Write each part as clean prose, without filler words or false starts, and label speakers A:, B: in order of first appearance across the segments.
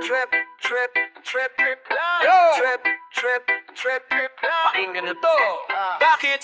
A: trip, trip, trip, trip,
B: Yo!
A: trip, trip, trip, trip,
B: Pakinggan na to. Bakit?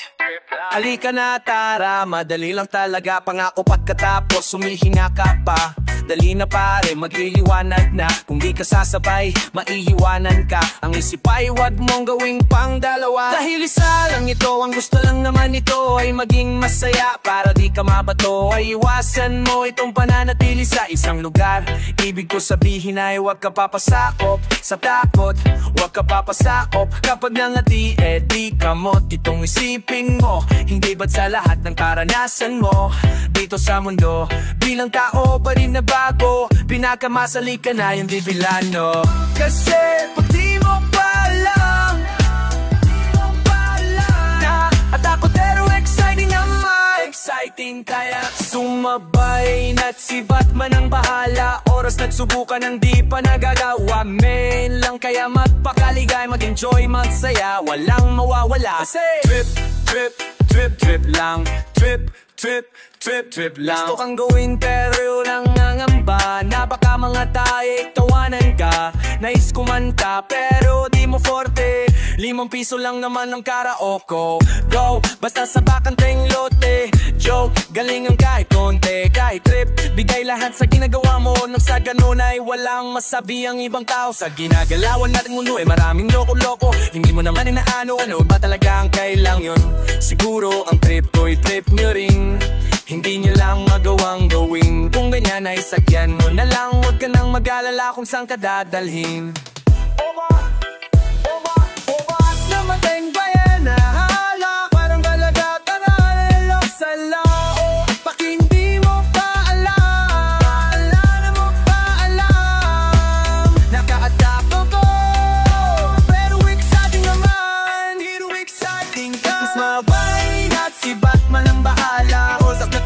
C: Halika na tara, madali lang talaga. Pangako pagkatapos humihinga ka pa. Dali na pare, magliliwanag na. Kung di ka sasabay, maiiwanan ka. Ang isip ay wag mong gawing pang dalawa. Dahil isa lang ito, ang gusto lang naman ito ay maging masaya. Para di ka mabato, ay iwasan mo itong pananatili sa isang lugar. Ibig ko sabihin ay wag ka papasakop sa takot, wag ka papasakop kapag nangati, di kamot. Itong isipin mo, hindi ba't sa lahat ng karanasan mo dito sa mundo, bilang tao pa rin na bago, pinakamasali ka na yung bibilano. Kasi pag di mo pa alam na at ako pero exciting naman, exciting kaya sumabay na't si Batman ang bahala. Oras nagsubukan ng di pa nagagawa, men lang kaya magpakaligay, mag-enjoy, magsaya, walang mawawala. Kasi trip, trip, trip, trip lang, trip, trip, trip, trip lang. Gusto kang gawin pero lang nangamba. Napaka mga tae, tawanan ka. Nais kumanta pero di mo forte. 5 piso lang naman ang karaoko. Go, basta sa bakanteng lote. Joke, galingan kahit konti. Kahit trip, bigay lahat sa ginagawa mo. Nang sa ganun ay walang masabi ang ibang tao. Sa ginagalawan natin mundo ay maraming loko-loko. Hindi mo naman inaano, ano ba talaga ang kailang yun? Siguro ang trip ko'y trip nyo rin. Hindi nyo lang magawang gawin. Kung ganyan ay sakyan mo na lang. Huwag ka nang mag-alala kung saan ka dadalhin. At namateng bayan na hala, parang balaga ka na nilok sa lao. Pag hindi mo pa alam, na mo pa alam, naka-adapt ako, pero exciting naman, hero exciting ka. Mas mabay na't si Batman ang bahala.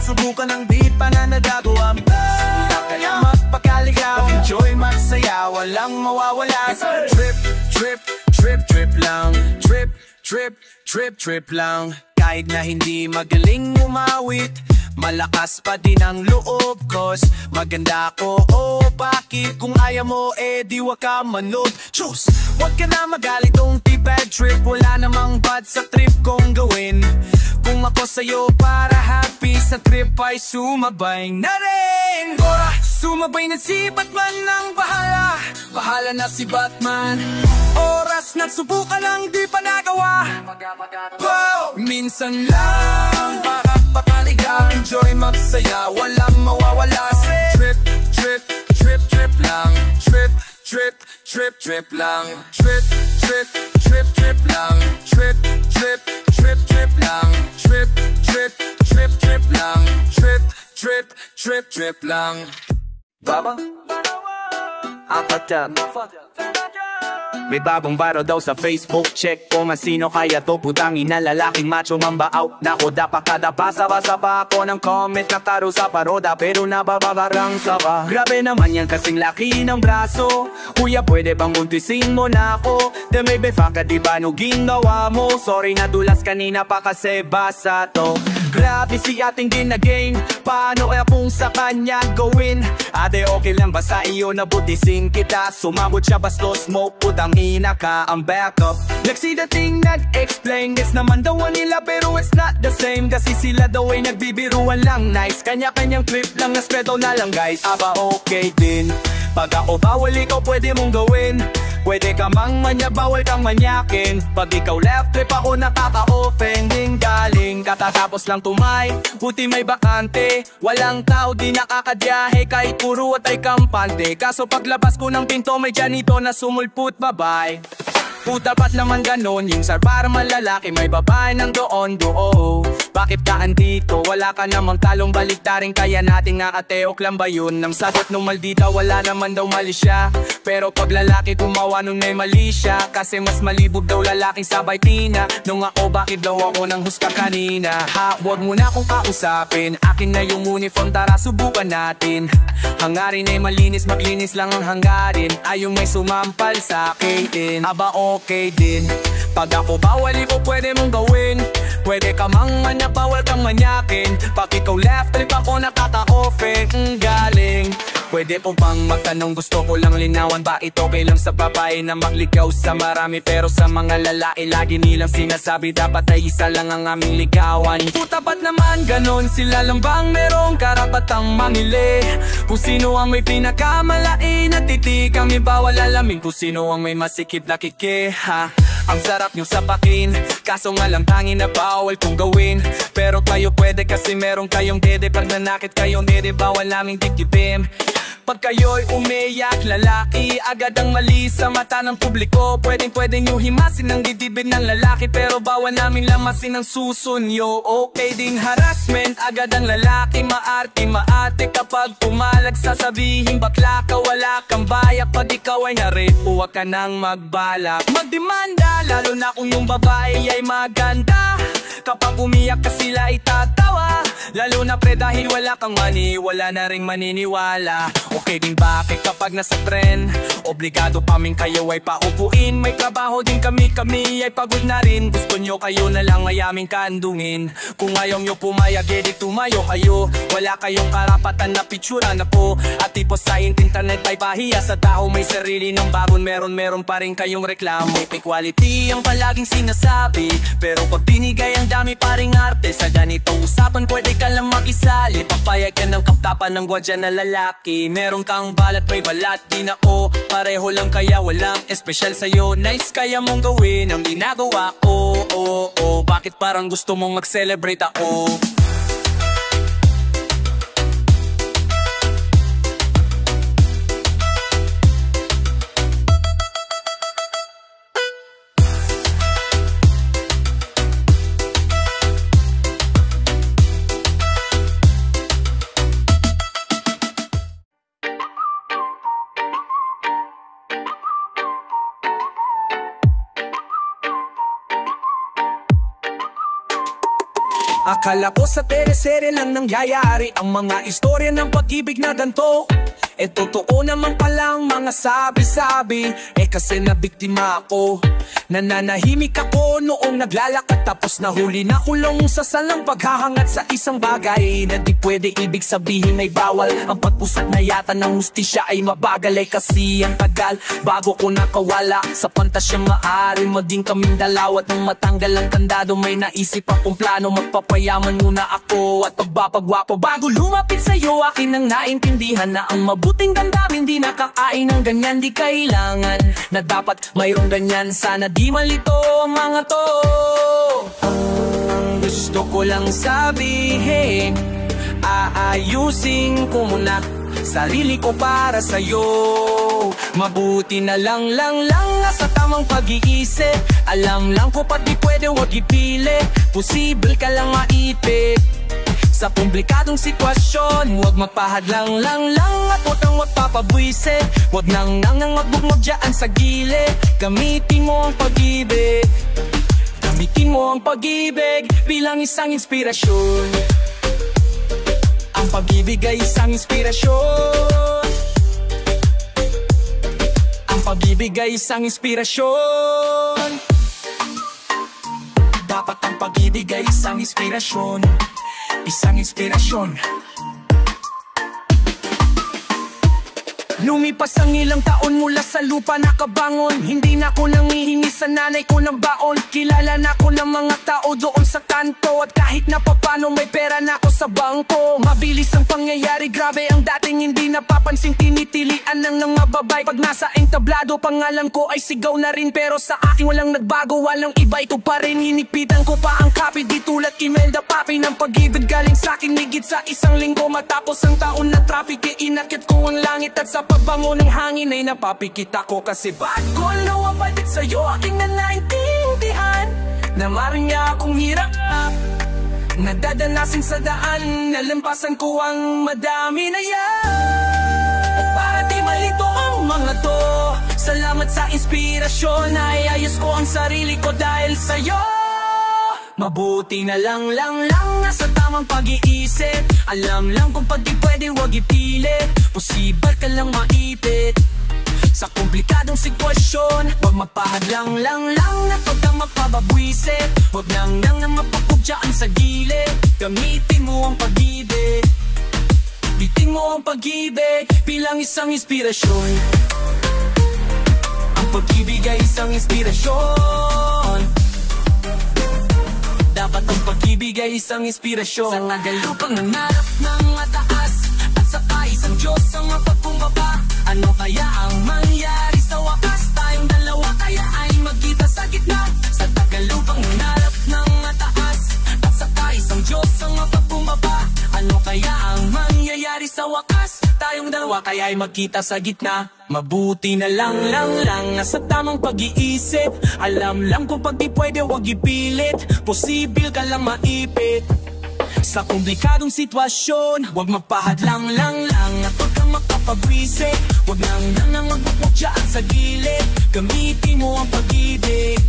C: Subukan ng di pa na nadagawa, kaya magpakaligaw, enjoy, magsaya, walang mawawala. Trip, trip, trip, trip lang. Trip, trip, trip, trip lang. Kahit na hindi magaling umawit, malakas pa din ang loob, cause maganda ako, oh bakit? Kung ayaw mo, di wag ka manood. Choose, wag ka na magalit kung bad trip. Wala namang bad sa trip kong gawin. Kung ako sa'yo para happy sa trip ay sumabay na rin. Gora, sumabay na si Batman ng bahala. Bahala na si Batman. Oras na subukan ang di pa nagawa. Wow, minsan lang makapapaligaw, enjoy, magsaya, walang mawawala. Trip, trip, trip, trip lang. Trip, trip, trip, trip lang. Trip, trip, trip, trip lang. Trip, trip, trip, trip lang. Trip, trip, trip, trip lang. Trip, trip, trip, trip lang. Baba, apat. May bagong viral daw sa Facebook. Check ko nga sino kaya to. Putang ina, lalaking macho mamba out. Nako dapat kada basa-basa pa ako ng comment. Naktaro sa paroda pero nababagarang saka. Grabe naman yan kasing laki ng braso. Kuya pwede bang untisin mo na ako? De may befaka di ba no ginawa mo? Sorry na dulas kanina pa kasi basa to. Grabe si ating ginagain. Paano kung sa kanya gawin? Ate okay lang ba sa iyo na butisin kita? Sumabot siya bastos mo, putang ina ka ang backup. Like see the thing that explain. Guess naman daw nila pero it's not the same. Kasi sila daw ay nagbibiruan lang nice. Kanya-kanyang trip lang na spread na lang guys. Aba okay din. Pag ako bawal ikaw pwede mong gawin. Pwede ka mang manya, bawal kang manyakin. Pag ikaw left trip ako nakaka-offending. Galing katatapos lang tumay, buti may bakante. Walang tao di nakakadyahe kahit puro at ay kampante. Kaso paglabas ko ng pinto may janito na sumulput, bye-bye. Puta ba't naman ganon? Yung sar para malalaki may babae ng doon. Bakit ka andito? Wala ka namang talong baliktarin. Kaya nating nakateok lang ba yun? Nang sagot nung maldita wala naman daw mali siya. Pero pag lalaki gumawa nun may mali siya. Kasi mas malibog daw lalaking sabay tina. Nung ako bakit daw ako nang huska kanina? Ha, wag mo na akong kausapin. Akin na yung uniform, tara subukan natin. Hangarin ay malinis, maglinis lang ang hangarin. Ay yung may sumampal sa akin. Aba okay din. Pag ako bawal ikaw pwede mong gawin. Pwede ka mang manya, bawal kang manyakin. Pag ikaw left trip ako nakaka-offend. Galing Pwede po bang magtanong, gusto ko lang linawan, bakit okay lang sa babae na magligaw sa marami, pero sa mga lalaki lagi nilang sinasabi dapat ay isa lang ang aming ligawan? Puta ba't naman ganon? Sila lang bang merong karapatang mamili kung sino ang may pinakamalait na titik? Kami bawal alamin kung sino ang may masikip na kikiha. Ang sarap nyo sapakin, kaso nga lang tangin na bawal kong gawin. Pero kayo pwede kasi meron kayong dede. Pag nanakit kayong dede, bawal naming dikibim. Pag kayo'y umiyak, lalaki agad ang mali sa mata ng publiko. Pwede nyo himasin ang didibid ng lalaki, pero bawal namin lamasin ang susunyo. Okay ding harassment, agad ang lalaki maarte kapag pumalag sasabihin bakla ka, wala kang bayak. Pag ikaw ay na-rape, huwag ka nang magbalak magdemanda, lalo na kung yung babae ay maganda. Kapag umiyak ka sila itatawa, lalo na pre dahil wala kang money, wala na ring maniniwala. Okay din bakit kapag nasa tren, obligado kaming kayo ay paupuin. May trabaho din kami ay pagod na rin. Gusto nyo kayo na lang ay aming kandungin. Kung ayaw nyo pumayag, edi tumayo kayo. Wala kayong karapatan na pitsura na po. At tipo sa internet ay pahiya sa tao. May sarili ng bagon, meron pa rin kayong reklamo. Equality ang palaging sinasabi, pero pag binigay ang dami pa ring arte. Sa ganitong usapan pwede ka lang makisali. Papayag ka ng kaptapan ng gwadya na lalaki. Meron kang balat, may balat din ako. Pareho lang kaya walang espesyal sa'yo. Nice kaya mong gawin ang ginagawa ko. Bakit parang gusto mong mag-celebrate ako? Akala ko sa teleserye lang nangyayari ang mga istorya ng pag-ibig na ganito. Totoo naman palang mga sabi-sabi. Kasi nabiktima ako. Nananahimik ako noong naglalakad, tapos nahuli na kulong sa salang paghahangat sa isang bagay na di pwede. Ibig sabihin ay bawal. Ang pagpusat na yata ng hustisya ay mabagal. Kasi ang tagal bago ko nakawala sa pantasya. Maaari maging kaming dalawa at nang matanggal ang kandado, may naisip akong plano. Magpapayaman muna ako at pagpapagwapo bago lumapit sa'yo. Akin ang naintindihan na ang mabuting damdamin di nakakain ng ganyan. Di kailangan na dapat mayroong ganyan. Sana di malito ang mga to. Ang gusto ko lang sabihin, aayusin ko muna sarili ko para sa'yo. Mabuti na lang sa tamang pag-iisip. Alam lang ko pati pwede wag ipili. Posible ka lang maipit sa komplikadong sitwasyon. Huwag magpahadlang lang at huwag kang magpapabwise. Huwag nang magbugmog dyan sa gilid. Gamitin mo ang pag-ibig. Gamitin mo ang pag-ibig bilang isang inspirasyon. Ang pag-ibig ay isang inspirasyon. Ang pag-ibig ay isang inspirasyon. Dapat ang pag-ibig ay isang inspirasyon. Isang inspirasyon. Lumipas ang ilang taon mula sa lupa nakabangon. Hindi na ako nangihingi sa nanay ko ng baon. Kilala na ako ng mga tao doon sa kanto. At kahit na papano may pera na ako sa bangko. Mabilis ang pangyayari, grabe ang dating hindi napapansin. Tinitilian ng mababay. Pag nasa entablado, pangalan ko ay sigaw na rin. Pero sa akin walang nagbago, walang iba, ito pa rin. Hinipitan ko pa ang copy, di tulad Imelda Papi. Ng pag-ibig galing sa akin higit sa isang linggo. Matapos ang taon na traffic, inakit ko ang langit. At sa pagbango ng hangin ay napapikit ako. Kasi bad ko nawapalit sa'yo, aking na naintindihan na maring niya akong hirap nadadanasin sa daan. Nalampasan ko ang madami na yan. Para di malito ang mga to, salamat sa inspirasyon. Ayayos ko ang sarili ko dahil sa'yo. Mabuti na lang sa tamang pag-iisip. Alam lang kung pag di pwede wag ipilit. Posible ka lang maipit sa komplikadong sitwasyon. Huwag magpahadlang at huwag kang magpababwisit. Huwag nang mapapugyaan sa gilid. Gamitin mo ang pag-ibig. Bitin mo ang pag-ibig bilang isang inspirasyon. Ang pag-ibig ay isang inspirasyon. Dapat ang pag-ibig ay isang inspirasyon. Sa nagalupang nangarap ng mataas at saka isang Diyos ang mapagpumbaba. Ano kaya ang mangyari sa wakas? Tayong dalawa kaya ay magkita sa gitna. Sa tagalupang nangarap ng mataas at saka isang Diyos ang mapagpumbaba. Ano kaya ang mangyayari sa wakas? Tayong dalawa kaya ay magkita sa gitna. Mabuti na lang nasa tamang pag-iisip. Alam lang kung pag di pwede wag ipilit. Posible ka lang maipit sa komplikadong sitwasyon. Huwag magpahadlang lang at huwag kang makapagwisip. Huwag nang magbukbok dyan sa gilid. Gamitin mo ang pag-ibig.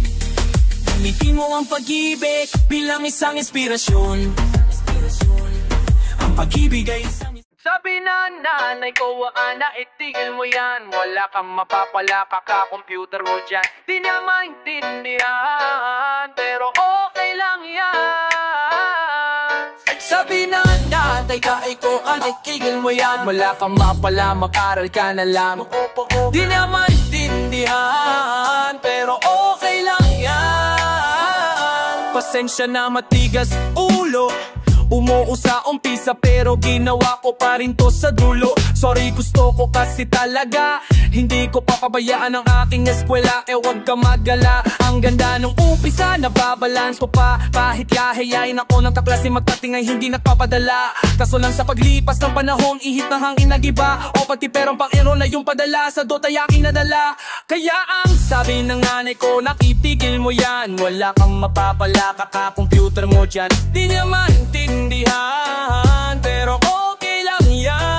C: Gamitin mo ang pag-ibig bilang isang inspirasyon. Ang pag-ibig ay isang
B: Sabi na nanay ko, anak, itigil mo yan. Wala kang mapapala, kaka-computer mo dyan. Di niya maintindihan, pero okay lang yan.
C: sabi na natay ka ko, anak, itigil mo yan. Wala kang mapala, makaral ka na lang. Di niya maintindihan, pero okay lang yan. Pasensya na matigas ulo, umuo sa umpisa pero ginawa ko pa rin to sa dulo. Sorry, gusto ko kasi talaga hindi ko papabayaan ang aking eskwela. Wag ka magala, ang ganda nung umpisa. Nababalance ko pa, kahit kahiyain ako ng kaklase magpatingay hindi nagpapadala. Kaso lang sa paglipas ng panahon, ihit ng hangin nagiba. O pati perong pang ero na yung padala sa dota yaking nadala. Kaya ang sabi ng nanay ko, nakitigil mo yan. Wala kang mapapala, kaka-computer mo dyan. Di niya maintindihan, pero okay lang yan.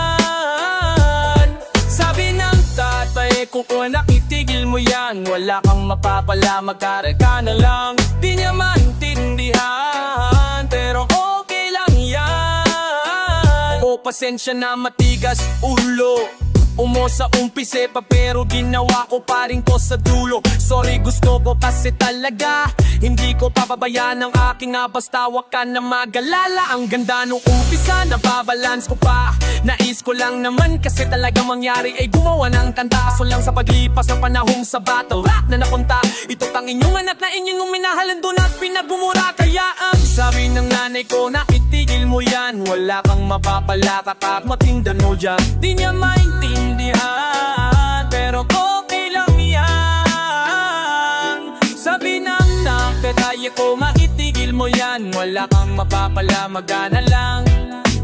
C: Sabi ng tatay ko, nakitigil mo yan. Wala kang mapapala, mag-aral ka na lang. Di niya maintindihan, pero okay lang yan. O pasensya na matigas ulo, umo sa umpise pa pero ginawa ko pa rin to sa dulo. Sorry, gusto ko kasi talaga hindi ko papabayaan ang aking basta wag ka na magalala. Ang ganda nung umpisa, nababalance ko pa. Nais ko lang naman kasi talagang mangyari ay gumawa ng kanta. So lang sa paglipas ng panahong sa battle rap na napunta, ito tang inyong anak na inyong uminahalan doon at pinagbumura. Kaya ang sabi ng nanay ko, nakitigil mo yan. Wala kang mapapala, kakap matindan mo dyan. Di niya maintindihan, pero okay lang yan. Sabi ng nakataya ko, makitigil mo yan. Wala kang mapapala, magana lang.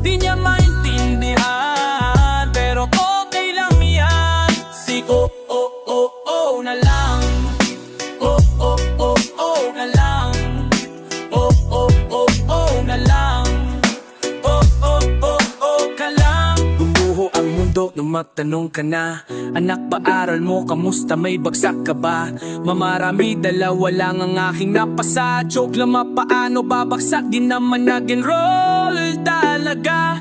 C: Di niya maintindihan, pero okay lang yan. Si oh na lang. Oh na lang. Oh na lang. Oh ka lang. Bumuho ang mundo nung magtanong ka na, anak, paaral mo, kamusta, may bagsak ka ba? Mamarami, dalawa lang ang aking napasa. Joke lang, paano babagsak, di naman nag-enroll talaga.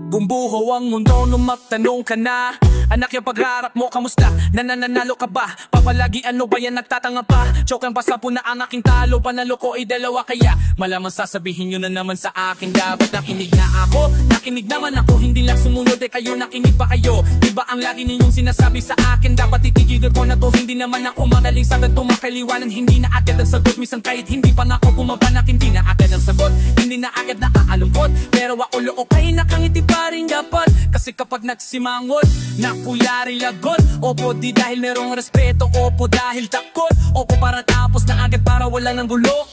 C: Bumbuho ang mundo nung magtanong ka na, anak, yung pagharap mo, kamusta? Nananalo ka ba? Papalagi ano ba yan, nagtatanga pa? Joke lang, pasapo na ang aking talo. Panalo ko ay dalawa, kaya malamang sasabihin nyo na naman sa akin. Dapat nakinig na ako, nakinig naman ako. Hindi lang sumunod kayo, nakinig pa kayo. Diba ang lagi ninyong sinasabi sa akin? Dapat itigil ko na to, hindi naman ako magaling sa ganito makaliwanan. Hindi na agad ang sagot, minsan kahit hindi pa na ako pumabanak. Hindi na agad ang sagot, hindi na agad nakaalungkot. Pero ako loo kay nakangiti pa rin dapat. Kasi kapag nagsimangot, nakuyari lagot. Opo, di dahil merong respeto. Opo, dahil takot. Opo, para tapos na agad, para wala ng gulo.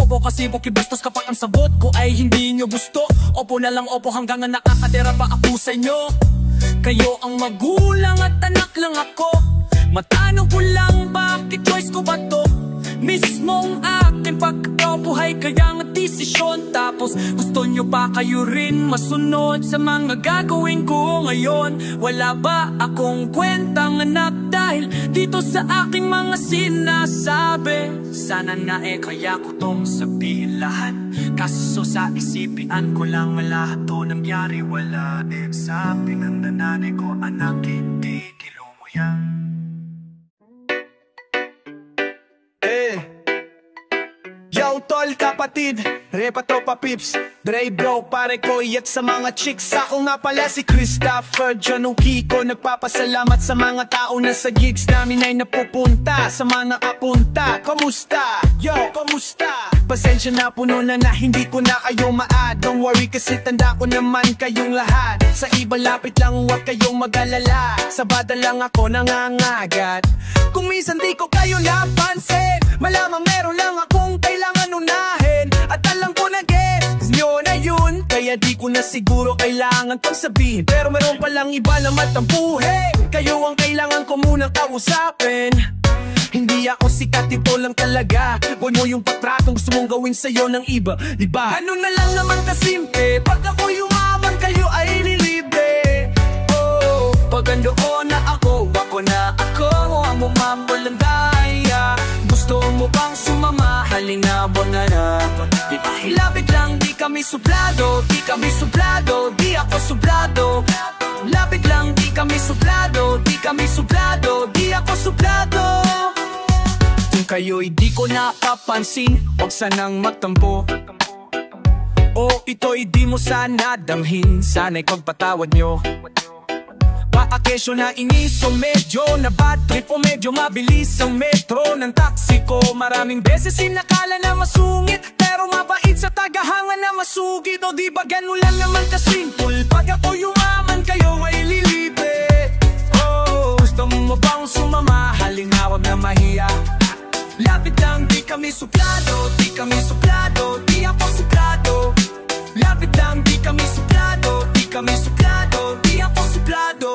C: Opo, kasi bukibastos kapag ang sagot ko ay hindi nyo gusto. Opo na lang, opo, hanggang na nakakatira pa ako sa inyo. Kayo ang magulang at anak lang ako. Matanong ko lang, bakit choice ko ba to? Mismong aking pagkakabuhay, kaya nga desisyon. Tapos gusto nyo ba kayo rin masunod sa mga gagawin ko ngayon? Wala ba akong kwentang anak dahil dito sa aking mga sinasabi? Sana na kaya ko tong sabihin lahat, kaso sa isipian ko lang lahat to nangyari. Wala sabi ng nanay ko, anak, hindi kilo mo yan.
D: Yo tol kapatid, repa tropa pips,
C: Dre bro, pare ko at sa mga chicks. Ako nga pala si Christopher John Kiko. Nagpapasalamat sa mga tao na sa gigs namin ay napupunta. Sa mga nakapunta, kamusta? Yo, kamusta? Pasensya na puno na hindi ko na kayo ma-add. Don't worry kasi tanda ko naman kayong lahat. Sa iba lapit lang, huwag kayong mag-alala. Sa bata lang ako nangangagat. Kung minsan di ko kayo napansin, malamang meron lang akong kailangan unahin. At alam ko na guess nyo na yun, kaya di ko na siguro kailangan pang sabihin. Pero meron palang iba na matampuhin. Kayo ang kailangan ko munang kausapin. Hindi ako sikat, ito lang talaga. Huwag mo yung patratong gusto mong gawin sa'yo ng iba, diba? Ano na lang naman kasimple, pag ako yumaman kayo ay nilibre. Oh, pag andoon na ako ang mumambalang daya. Gusto mo bang sumama, halina na diba? Lapit lang, di kami suplado, di kami suplado, di ako suplado. Lapit lang, di kami suplado, di kami suplado, di ako suplado. Kung kayo'y di ko napapansin, huwag sanang magtampo. O ito'y di mo sana damhin, sana'y pagpatawad nyo. Paakesyo na inis o medyo na bad trip o medyo mabilis ang metro ng taxi ko. Maraming beses sinakala na masungit, pero mabait sa tagahanga na masugid. O di ba ganun lang naman kasimple, pag ako yumaman kayo ay lilibre. Oh, gusto mo bang sumama, halina wag na mahiya. Lapit lang, di kami suplado, di kami suplado, di ako suplado. Lapit lang, di kami suplado, di kami suplado, di ako suplado.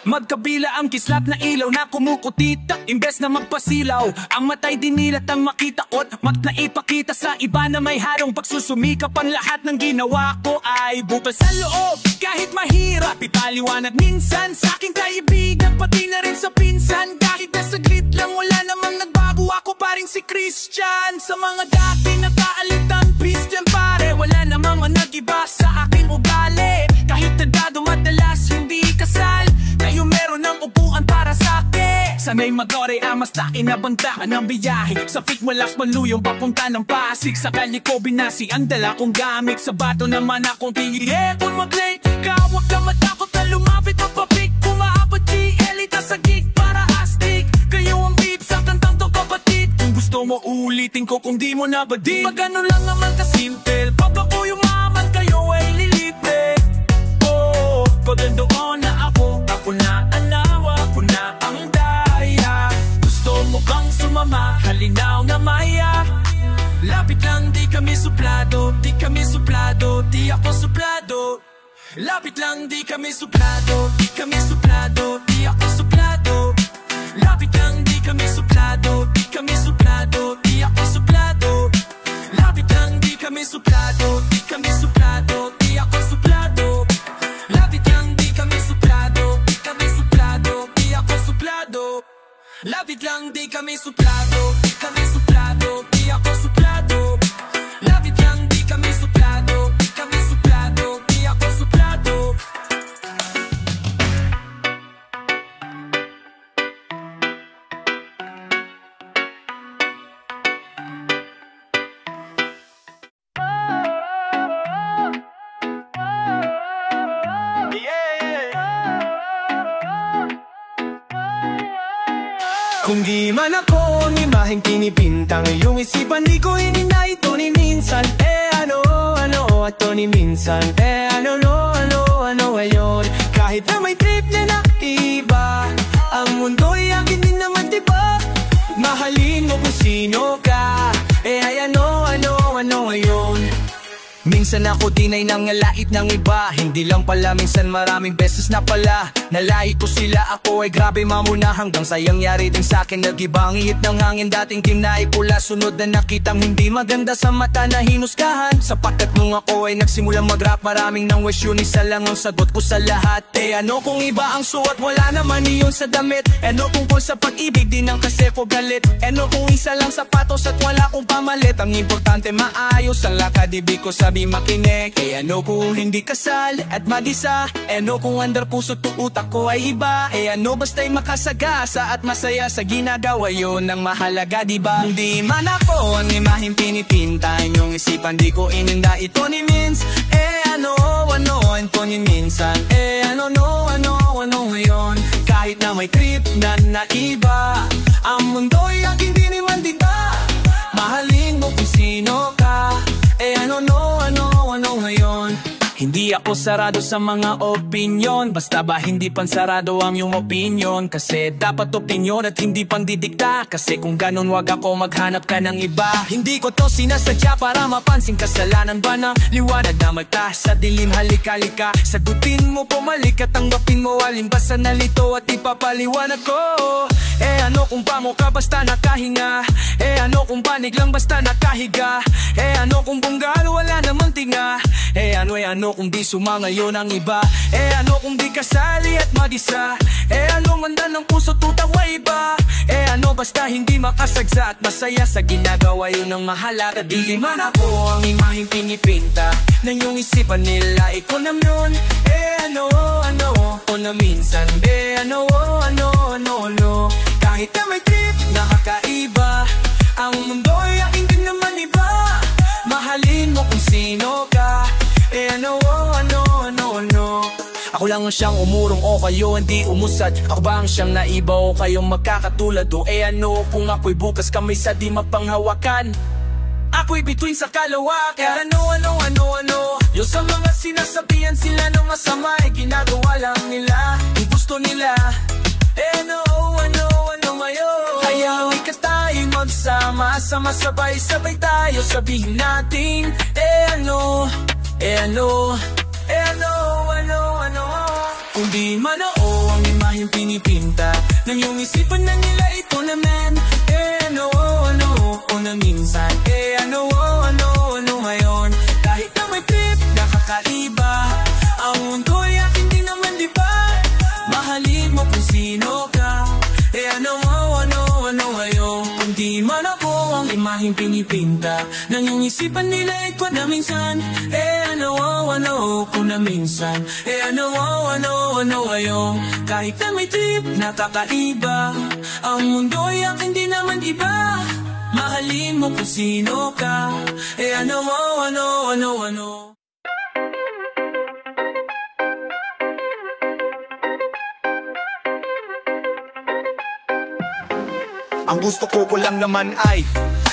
C: Magkabila ang kislap na ilaw na kumukutita, imbes na magpasilaw. Ang matay dinilat ang makita ko't mat na ipakita sa iba na may harong pagsusumikap. Ang lahat ng ginawa ko ay bukas sa loob, kahit mahirap italiwanag minsan sa aking kaibigan, pati na rin sa pinsan. Kahit na saglit lang wala namang nagbago, ako pa rin si Christian. Sa mga dati nakaalitan, Christian pare, wala namang nag-iba sa aking ugali. Kahit tadado madalas hindi kasal, kayo meron ng upuan para sa akin. Sanay mag-ore amas na inabantaan ng biyahe. Sa fit malas maluyong papunta ng Pasig. Sa kalye ko binasi ang dala kong gamit. Sa bato naman akong tingin. Kung mag-late ka, huwag ka matakot na lumapit o papik. Kumaabot GL sa gig para astig. Kayo ang beep sa kantang to kapatid. Kung gusto mo ulitin ko kung di mo na badin. Pag ano lang naman kasimple, pag ako yumaman kayo ay lilibre. Oh, pag andoon na ako na anawa ko na ang daya. Gusto mo bang sumama, halinaw na maya. Lapit lang, di kami suplado, di kami suplado, di ako suplado. Lapit lang, di kami suplado, di kami suplado, di ako suplado. Lapit lang, di kami suplado, di kami suplado, di ako suplado. Lapit lang, di kami suplado, di kami suplado, di ako suplado. Lapit lang, di kami suplado, di kami suplado, di ako suplado. Lapit lang, di kami suplado, di kami suplado, di ako suplado. Lapit lang, di kami suplado, di kami suplado, di ako suplado. Kung di man ako ang imaheng pinipintang, iyong isipan di ko hinina ito ni minsan. Ano at to ni minsan. Ano ayon. Kahit na may trip na nakiba, ang mundo'y akin din naman diba? Mahalin mo kung sino ka, ay ano ayon. Minsan ako dinay ng ngalait ng iba, hindi lang pala minsan maraming beses na pala. Nalait ko sila, ako ay grabe mamuna, hanggang sayang yari din sa'kin. Nag-ibang iyit ng hangin, dating kinay pula. Sunod na nakitang hindi maganda sa mata na hinusgahan. Sapagkat nung ako ay nagsimulang mag-rap, maraming nang wish yun, isa lang ang sagot ko sa lahat. Ano kung iba ang suot, wala naman iyon sa damit. Ano tungkol sa pag-ibig, di nang kasi ko galit. Ano kung isa lang sapatos at wala kong pamalit. Ang importante maayos ang lakad, ibig ko sabihin sabi makinig. Ano kung hindi kasal at madisa? Ano kung andar puso to utak ko ay iba? Ano basta'y makasagasa at masaya sa ginagawa, yun ang mahalaga, diba? Hindi man ako ang imaheng pinipinta, inyong isipan di ko ininda ito ni Mins. Ano ito ni minsan? Ano ngayon? Kahit na may trip na naiba, ang mundo'y aking di naman, diba? Mahalin mo kung sino ka. Ano ngayon? Hindi ako sarado sa mga opinyon, basta ba hindi pansarado ang iyong opinyon? Kasi dapat opinyon at hindi pandidikta, kasi kung ganun wag ako maghanap ka ng iba. Hindi ko to sinasadya para mapansin, kasalanan ba na liwanag na magtaas sa dilim? Halika, sagutin mo, pumalik at tanggapin mo, alin ba sa nalito at ipapaliwanag ko. Ano kung pamo ka basta nakahinga? Ano kung panig lang basta nakahiga? Ano kung bunggal wala namang tinga? Ano kung di sumangayon ang iba? Ano kung di kasali at madisa? Ano manda ng puso tutawa iba? Ano basta hindi makasagsa at masaya sa ginagawa, yun ang mahalaga. Di man ako ang imaheng pinipinta ng iyong isipan nila, ikaw naman. Ano na minsan? Ano kahit na may trip na kakaiba, ang mundo'y aking din naman iba. Mahalin mo kung sino ka. Ano ako lang ang siyang umurong o kayo hindi umusad? Ako ba ang siyang naiba o kayong magkakatulad? O ano kung ako'y bukas kamay sa di mapanghawakan? Ako'y bituin sa kalawakan. Ano yung sa mga sinasabihan sila ng masama, ginagawa lang nila yung gusto nila. Ano ngayon? Kaya ika tayong magsama-sama, sabay-sabay tayo sabihin natin ano kung di man ako ang imaheng pinipinta ng iyong isipan na nila, ito naman. Ano na minsan? Ano ngayon? Kahit na may trip na kakaiba, ang mundo'y aking di naman, diba? Mahalin mo kung sino ka. Ano ngayon? Kung di man ako ang imaheng pinipinta ng iyong isipan nila, ikaw na minsan. Ano kung na minsan? Ano ngayon? Kahit na may trip na kakaiba, ang mundo'y aking di naman, iba. Mahalin mo kung sino ka. Ano ang gusto ko lang naman ay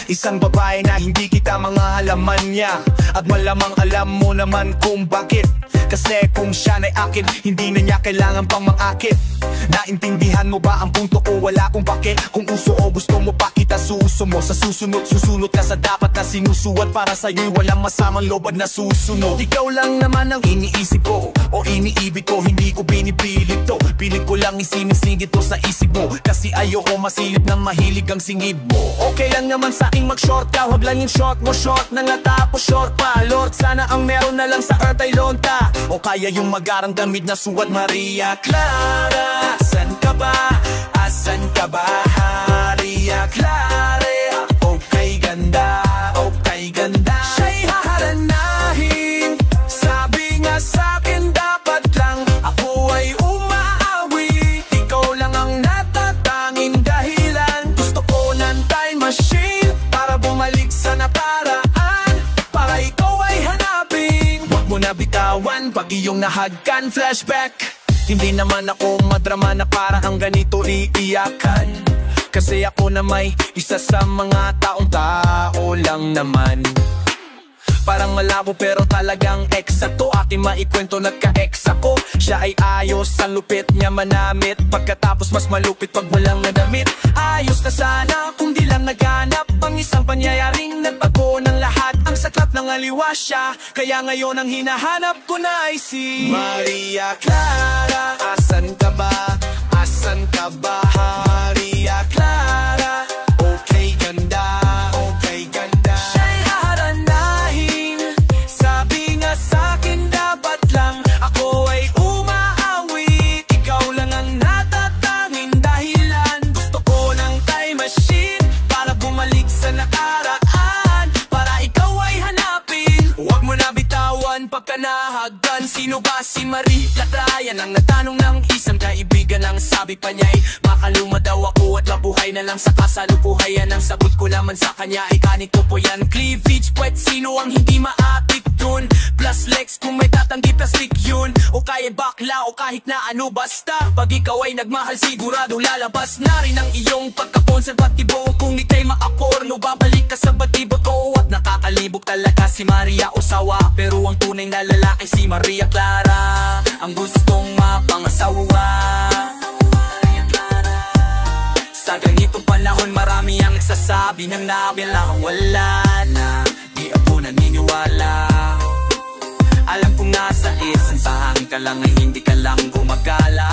C: isang babae na hindi kita mga halaman niya, at malamang alam mo naman kung bakit. Kasi kung siya na'y akin, hindi na niya kailangan pang mangakit. Naintindihan mo ba ang punto ko? Wala kong pake kung uso o gusto mo pa kita suso mo. Sa susunod ka sa dapat na sinusuwat. Para sa'yo'y walang masamang loob at nasusunod. Ikaw lang naman ang iniisip ko o iniibig ko, hindi ko binipilit to. Pilit ko lang isinisigit to sa isip mo, kasi ayoko masilip ng mahilig ang singib mo. Okay lang naman sa'king mag-short ka, wag lang yung short mo. Short na nga tapos short pa. Lord, sana ang meron na lang sa earth ay lonta, o kaya yung magarang damit na suwat. Maria Clara, asan ka ba? Asan ka ba? Maria Clara, okay ganda, okay ganda. Siya'y haharanahin, sabi nga sa'kin dapat lang ako ay umaawi. Ikaw lang ang natatanging dahilan. Gusto ko ng time machine para bumalik sa nakaraan, para ikaw ay hanapin. Huwag mo na bitawan pag iyong nahagkan. Flashback. Hindi naman ako madrama na para ang ganito iiyakan, kasi ako na may isa sa mga taong-tao lang naman. Parang malabo pero talagang eksakto, aking maikwento nagka-ex ako. Siya ay ayos, ang lupit niya manamit, pagkatapos mas malupit pag walang nadamit. Ayos na sana kung di lang naghanap ang isang pangyayaring nagbago ng lahat. Ang saklap ng aliwa siya, kaya ngayon ang hinahanap ko na ay si Maria Clara. Asan ka ba? Asan ka ba? Maria Clara, okay ganda, okay ganda. Siya'y haharanahin, sabi nga sa'kin dapat lang ako ay umaawi. Ikaw lang ang natatanging dahilan. Gusto ko ng time machine para bumalik sa nakaraan, para ikaw ay hanapin. Huwag mo na panahagan. Sino ba si Marie Clara? Yan ang natanong ng isang kaibigan. Ang sabi pa niya ay makaluma daw ako at mabuhay na lang sa kasalukuyan. Ang sagot ko naman sa kanya ay ganito po yan. Cleavage puwet, sino ang hindi maapit dun? Plus legs kung may tatanggi plastic yun. O kaya bakla o kahit na ano basta. Pag ikaw ay nagmahal siguradong lalabas na rin ang iyong pagkakonserbatibo. Kung ika'y maakorno babalik ka sa batibot ko. At nakakalibog talaga si Maria Osawa. Pero ang tunay na lalaki si Maria Clara, ang gustong mapangasawa. Sa ganitong panahon marami ang nagsasabi ng nabilang wala na, di ako naniniwala. Alam kong nasa isang tahan ka lang ay hindi ka lang gumagala.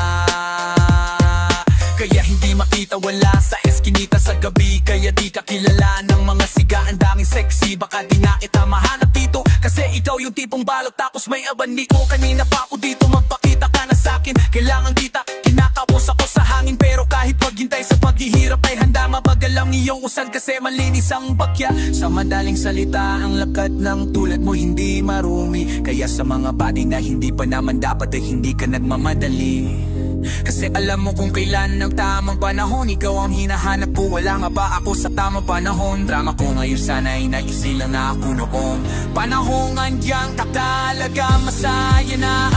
C: Kaya hindi makita wala sa eskinita sa gabi. Kaya di ka kilala ng mga siga. Ang daming sexy, baka di nga kita mahanap dito. Kasi ikaw yung tipong balot tapos may abaniko. Kanina pa ako dito, magpakita ka na sa'kin. Kailangan kita, kinakapos ako sa hangin. Pero kahit paghintay sa paghihirap ay handa mabagal ang iyong usan. Kasi malinis ang bakya. Sa madaling salita, ang lakat ng tulad mo hindi marumi. Kaya sa mga bagay na hindi pa naman dapat ay hindi ka nagmamadali. Kasi alam mo kung kailan ang tamang panahon. Ikaw ang hinahanap ko, wala nga ba ako sa tamang panahon? Drama ko ngayon sana ay naisilang na ako noong panahong andyan ka talaga. Masaya na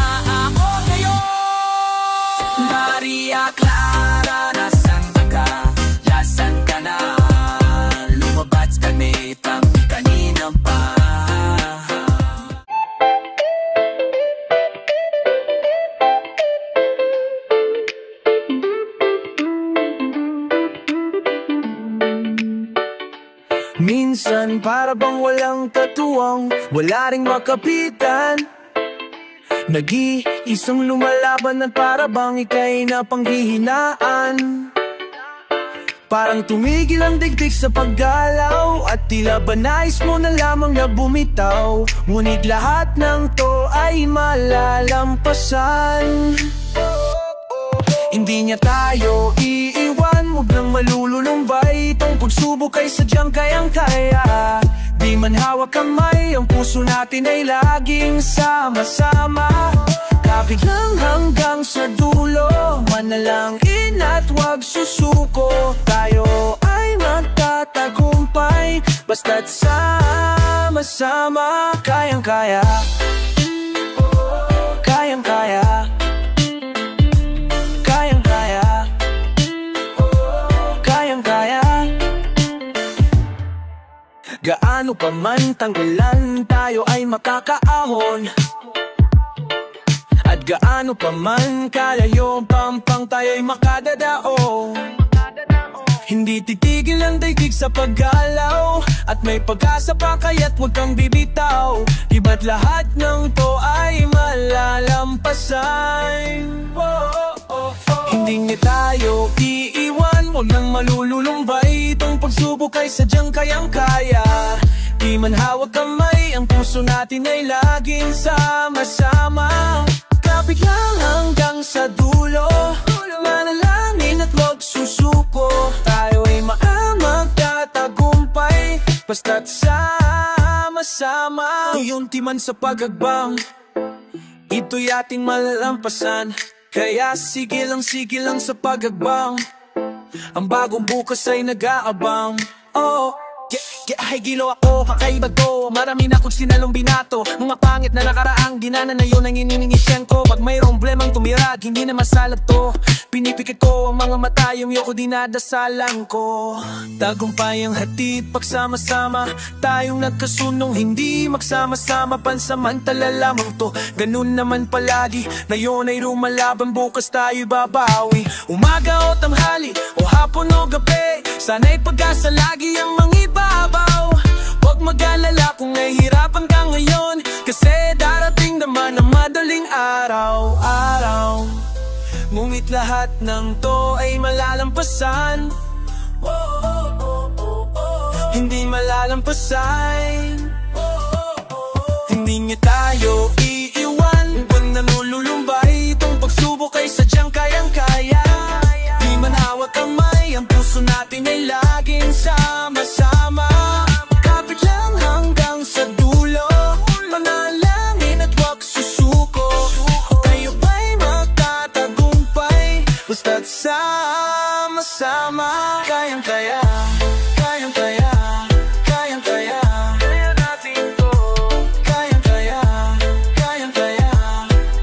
C: ako ngayon. Maria Clara, nasan ka? Lasan ka na? Lumabas kami tang kanina pa. Minsan para bang walang katuwang, wala ring makapitan. Nag-iisang lumalaban at para bang ika'y napanghihinaan. Parang tumigil ang digdig sa paggalaw at tila ba nais mo na lamang na bumitaw. Ngunit lahat ng to ay malalampasan. Hindi niya tayo iiwan, huwag nang malululumbay. Itong pagsubok ay sadyang kayang-kaya. Di man hawak kamay, ang puso natin ay laging sama-sama. Kapit lang hanggang sa dulo, manalangin at huwag susuko. Tayo ay magtatagumpay, basta't sama-sama. Kayang-kaya, kayang-kaya, kayang-kaya, kayang-kaya. Gaano pa man tanggalan, tayo ay makakaahon. At gaano pa man kalayo, pampang tayo'y makadadao. Hindi titigil ang daigdig sa paggalaw, at may pag-asa pa kaya't huwag kang bibitaw. Di ba't lahat ng to ay malalampasan? Hindi niya tayo iiwan, huwag nang malululumbay. Itong pagsubok ay sadyang kayang-kaya. Di man hawak kamay, ang puso natin ay laging sama-sama. Kapit lang hanggang sa dulo, manalangin at huwag susuko. Tayo ay magtatagumpay, basta't sama-sama. Tuyunti man sa paghagbang, ito'y ating malalampasan. Kaya sige lang sa paghagbang, ang bagong bukas ay nag-aabang. Oh, ay gilo ako, kakaiba to. Marami na akong sinalong binato. Mga pangit na nakaraang dinana na yun ang ininingitian ko. Pag may problemang tumirag, hindi na masalag to. Pinipikit ko ang mga mata, yung yoko dinadasalan ko. Tagumpay ang hatid, pagsama-sama. Tayong nagkasunong, hindi magsama-sama. Pansamantala lamang to, ganun naman palagi. Ngayon ay rumalaban, bukas tayo'y babawi. Umaga o tanghali, o hapon o gabi, sana'y pag-asa lagi ang mga ibabaw. Huwag mag-alala kung nahihirapan ka ngayon, kasi darating naman ang madaling araw. Ngunit lahat ng to ay malalampasan. Hindi malalampasan. Hindi niya tayo iiwan, huwag nalululumbay. Itong pagsubok ay sadyang kayang-kaya. Di man hawak kamay, ang puso natin ay laging sama-sama. Kapit lang hanggang sa dulo, manalangin at huwag lamang. Kayang-kaya, kayang-kaya, kayang-kaya,
B: Kaya natin to.
C: kayang-kaya, kayang-kaya,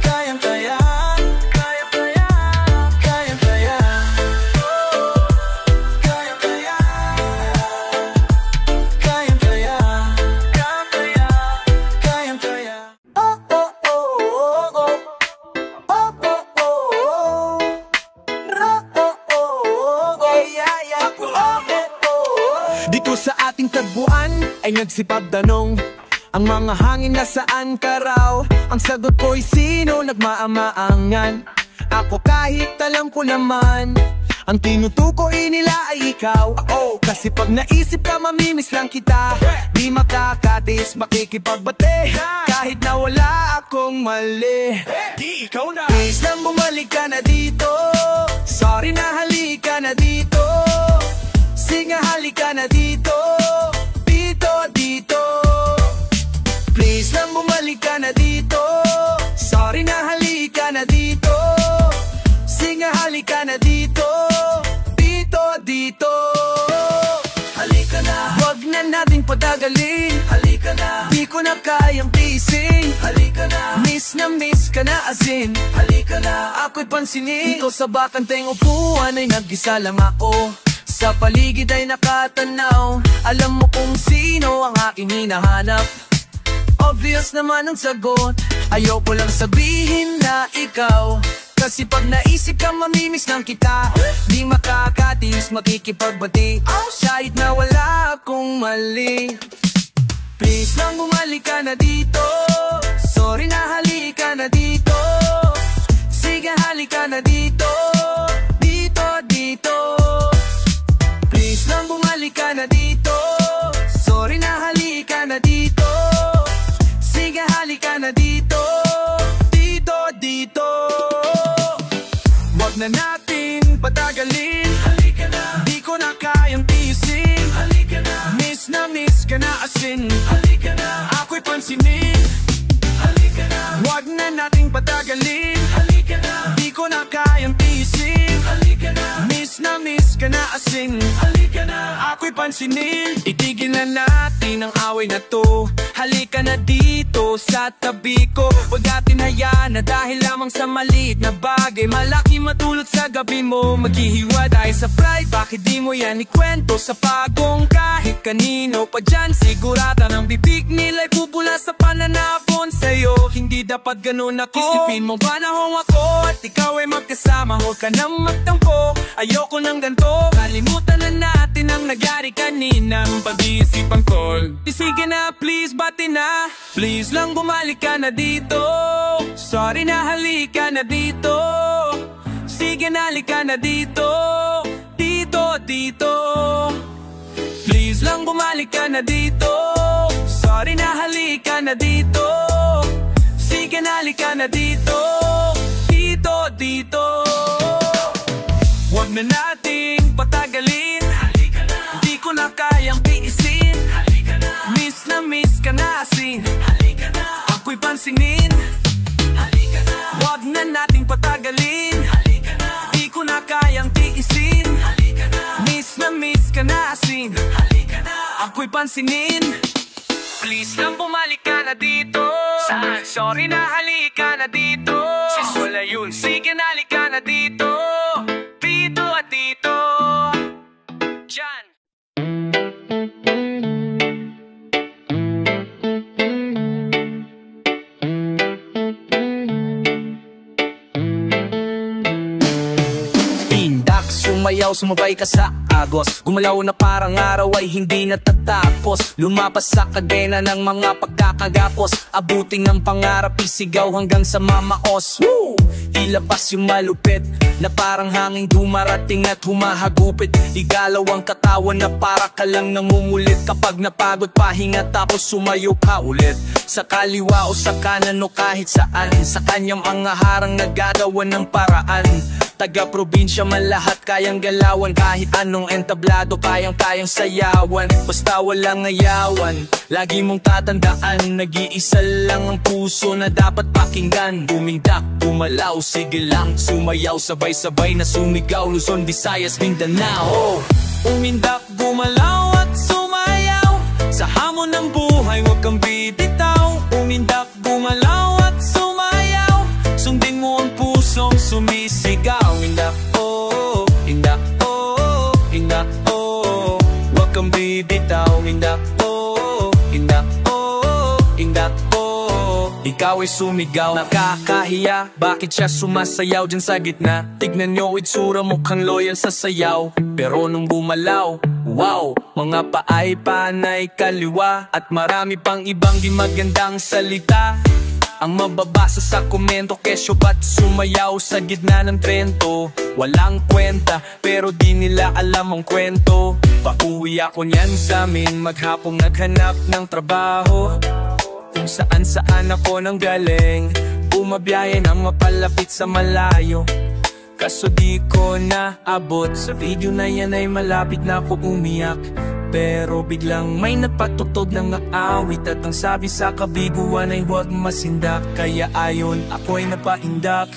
C: kayang-kaya,
B: Kaya-kaya.
C: kayang-kaya, kayang-kaya, kayang-kaya,
B: Kaya-kaya.
C: kayang-kaya. Oh, oh, oh, oh, oh. Oh, oh, oh, oh. Ra, oh, oh, oh, oh. Yeah, yeah. Oh, oh, oh. Dito sa ating tagpuan ay nagsipagtanong ang mga hangin nasaan ka raw. Ang sagot ko'y sino nagmaamaangan. Ako kahit alam ko naman, ang tinutukoy nila ay ikaw. Kasi pag naisip ka mamimiss lang kita. Di makakatis, makikipagbate kahit na wala akong mali. Di ikaw na. Please lang bumalik ka na dito. Sorry na halika na dito. Sige halika na dito. Dito, dito. Please lang bumalik ka na dito. Sorry na halika na dito. Sige halika na dito. Dito, dito. Halika na. Wag na nating patagalin. Halika na. Di ko na kayang tiisin. Halika na. Miss ka na asin. Halika na. Ako'y pansinin. Dito sa bakanteng upuan ay nag-isa lang ako. Sa paligid ay nakatanaw. Alam mo kung sino ang aking hinahanap. Obvious naman ang sagot. Ayoko lang sabihin na ikaw. Kasi pag naisip ka mamimiss lang kita. Di makakatis, makikipagbati kahit na wala akong mali. Please lang bumalik ka na dito. Sorry na halika na dito. Sige halika na dito. Dito, dito. Please lang bumalik ka na dito. Sorry na halika na dito. Sige halika na dito. Dito, dito. Wag na natin patagalin. Halika na. Di ko na kayang tiisin. Halika na. Miss ka na asin. Halika na. Ako'y pansinin. Halika na. Wag na nating patagalin. Halika na. Di ko na kayang tiisin. Halika na. Miss ka na asin. Halika na. Ako'y pansinin. Itigil na natin ang away na to. Halika na dito sa tabi ko. Huwag natin hayaan na dahil lamang sa maliit na bagay malaki matulog sa gabi mo. Maghihiwa dahil sa pride. Bakit di mo yan ikwento sa pagong kahit kanino pa dyan? Sigurata ng bibig nila'y bubula sa pananapon sa'yo. Hindi dapat ganun ako. Isipin mo ba na kung ako at ikaw ay magkasama? Huwag ka nang magtampo. Ayoko ng ganto. Kalimutan na natin ang nagyari kanina. Pag-iisipang call. Sige na please, bati na. Please lang bumalik ka na dito. Sorry na halika na dito. Sige na halika na dito. Dito, dito. Please lang bumalik ka na dito. Sorry na halika na dito. Sige na halika na dito. Dito, dito. Huwag na nating patagalin. Halika na. Di ko na kayang tiisin. Halika na. Miss ka na asin. Halika na. Ako'y pansinin. Halika na. Huwag na nating patagalin. Halika na. Di ko na kayang tiisin. Halika na. Miss ka na asin. Halika na. Ako'y pansinin. Please lang bumalik ka na dito. Saan? Sorry na halika na dito. Wala yun. Sige na halika na dito. Dito at dito. Diyan. Sumayaw, sumabay ka sa agos. Gumalaw na parang araw ay hindi natatapos. Lumapas sa kadena ng mga pagkakagapos. Abuting ng pangarap, isigaw hanggang sa mamaos. Woo! Ilabas yung malupit na parang hangin dumarating at humahagupit. Igalaw ang katawan na para ka lang nangungulit. Kapag napagod pahinga tapos sumayo ka ulit. Sa kaliwa o sa kanan o kahit saan, sa kanyang mga harang nagagawa ng paraan. Taga-probinsya man lahat kayang galawan, kahit anong entablado kayang-kayang sayawan. Basta walang ayawan, lagi mong tatandaan, nag-iisa lang ang puso na dapat pakinggan. Bumindak, bumalaw, sige lang, sumayaw, sabay-sabay na sumigaw, Luzon, Visayas, Mindanao. Umindak, bumalaw at sumayaw, sa hamon ng buhay huwag kang bibitaw. Umindak, bumalaw at sumayaw, sundin mo ang pusong sumisigaw. Indak, oh, indak, oh, indak, oh, huwag kang bibitaw. Indak, oh, indak, oh, indak, oh. Ikaw ay sumigaw, nakakahiya, bakit siya sumasayaw dyan sa gitna? Tignan nyo itsura, mukhang loyal sa sayaw, pero nung bumalaw, wow, mga paay panay kaliwa, at marami pang ibang di magandang salita ang mababasa sa komento. Kesyo ba't sumayaw sa gitna ng trento? Walang kwenta, pero di nila alam ang kwento. Pauwi ako niyan sa amin, maghapong naghanap ng trabaho, kung saan-saan ako nang galing. Bumabiyaya nang mapalapit sa malayo, kaso di ko naabot. Sa video na yan ay malapit na ako umiyak, pero biglang may nagpatutog ng awit, at ang sabi sa kabiguan ay huwag masindak. Kaya ayon ako ay napaindak.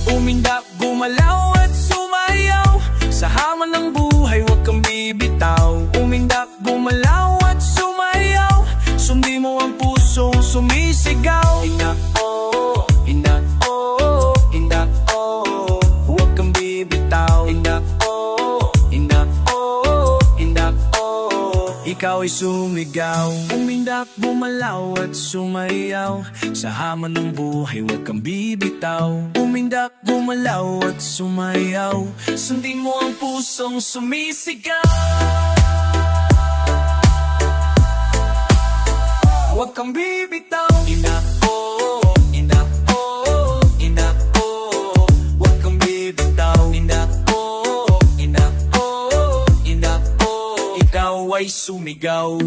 C: Umindak, gumalaw at sumayaw, sa hamon ng buhay huwag kang bibitaw. Umindak, gumalaw at sumayaw, sundin mo ang pusong sumisigaw. Indak, oh, indak, oh, indak, oh, huwag kang bibitaw. Indak, oh, indak, oh, indak, oh, ikaw ay sumigaw. Umindak, bumalaw at sumayaw, sa hamon ng buhay huwag kang bibitaw. Umindak, bumalaw at sumayaw, sundin mo ang pusong sumisigaw. Huwag kang bibitaw. Indak, oh, indak, oh, indak, oh, huwag kang bibitaw. Indak, oh, indak, oh, indak, oh, ikaw ay sumigaw.